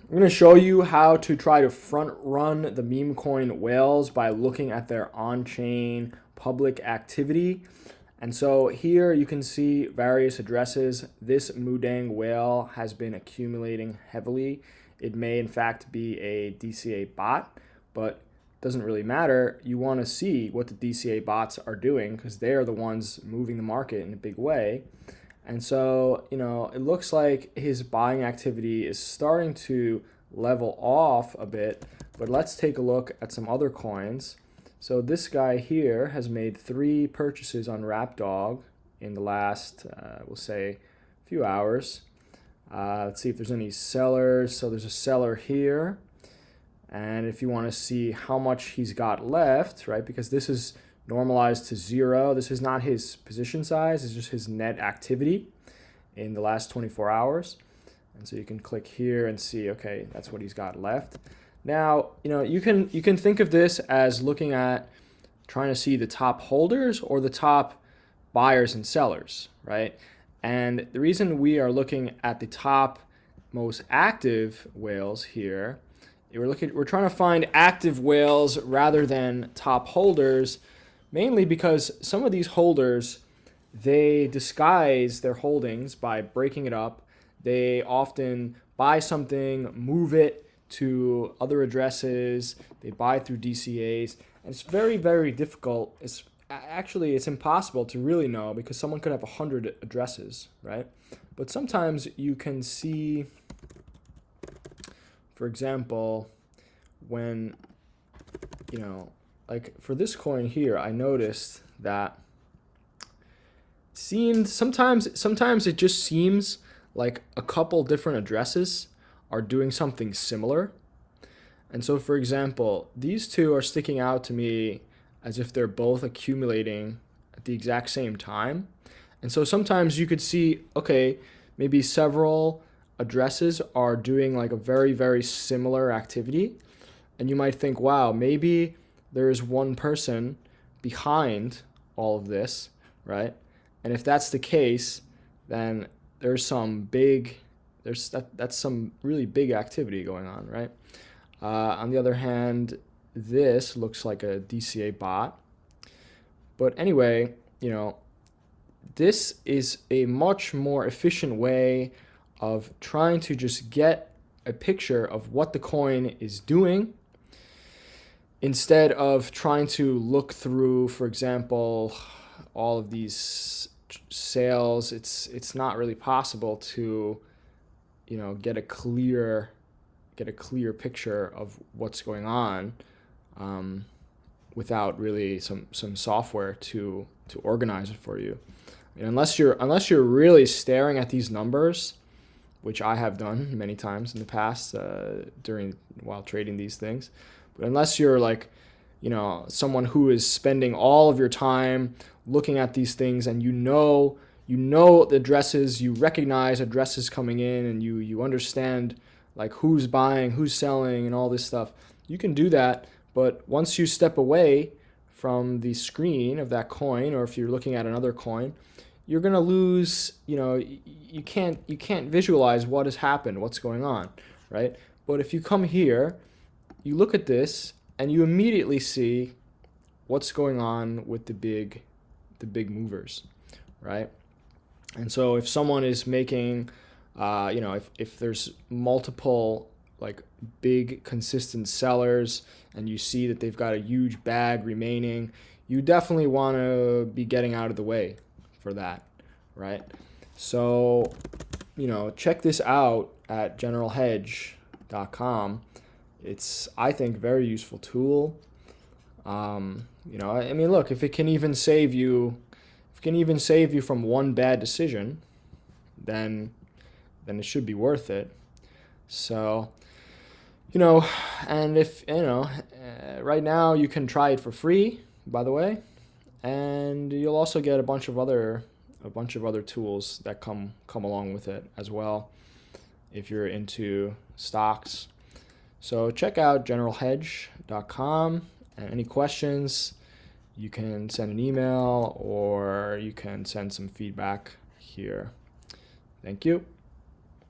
I'm going to show you how to try to front run the Memecoin whales by looking at their on-chain public activity. And so here you can see various addresses. This Mudang whale has been accumulating heavily. It may in fact be a DCA bot, but it doesn't really matter. You want to see what the DCA bots are doing because they are the ones moving the market in a big way. And so, it looks like his buying activity is starting to level off a bit, but let's take a look at some other coins. So this guy here has made 3 purchases on Rapdog in the last, we'll say, few hours. Let's see if there's any sellers. So there's a seller here. And if you want to see how much he's got left, right, because this is normalized to 0. This is not his position size, it's just his net activity in the last 24 hours. And so you can click here and see, okay, that's what he's got left. Now, you can think of this as looking at trying to see the top holders or the top buyers and sellers, right? And the reason we are looking at the top most active whales here, we're trying to find active whales rather than top holders, mainly because some of these holders, they disguise their holdings by breaking it up. They often buy something, move it to other addresses, they buy through DCAs, and it's very, very difficult. It's impossible to really know because someone could have 100 addresses, right? But sometimes you can see, for example, when, like for this coin here, I noticed that sometimes it just seems like a couple different addresses are doing something similar. And so, for example, these two are sticking out to me as if they're both accumulating at the exact same time. And so sometimes you could see, okay, maybe several addresses are doing like a very, very similar activity. And you might think, wow, maybe there is one person behind all of this, right? And if that's the case, then there's some really big activity going on, right? On the other hand, this looks like a DCA bot. But anyway, this is a much more efficient way of trying to just get a picture of what the coin is doing instead of trying to look through, for example, all of these sales. It's not really possible to get a clear picture of what's going on without really some software to organize it for you. I mean, unless you're really staring at these numbers, which I have done many times in the past while trading these things. But unless you're like, someone who is spending all of your time looking at these things and you know the addresses, you recognize addresses coming in, and you understand like who's buying, who's selling, and all this stuff, you can do that. But once you step away from the screen of that coin, or if you're looking at another coin, you're gonna lose. You can't visualize what has happened, what's going on, right? But if you come here, you look at this, and you immediately see what's going on with the big movers, right? And so if someone is making, if there's multiple like big consistent sellers and you see that they've got a huge bag remaining, you definitely want to be getting out of the way for that, right? So, check this out at generalhedge.com. It's, I think, very useful tool. Look, if it can even save you from one bad decision, then it should be worth it. So, and if right now you can try it for free, by the way, and you'll also get a bunch of other tools that come along with it as well if you're into stocks. So check out generalhedge.com, and any questions, you can send an email or you can send some feedback here. Thank you.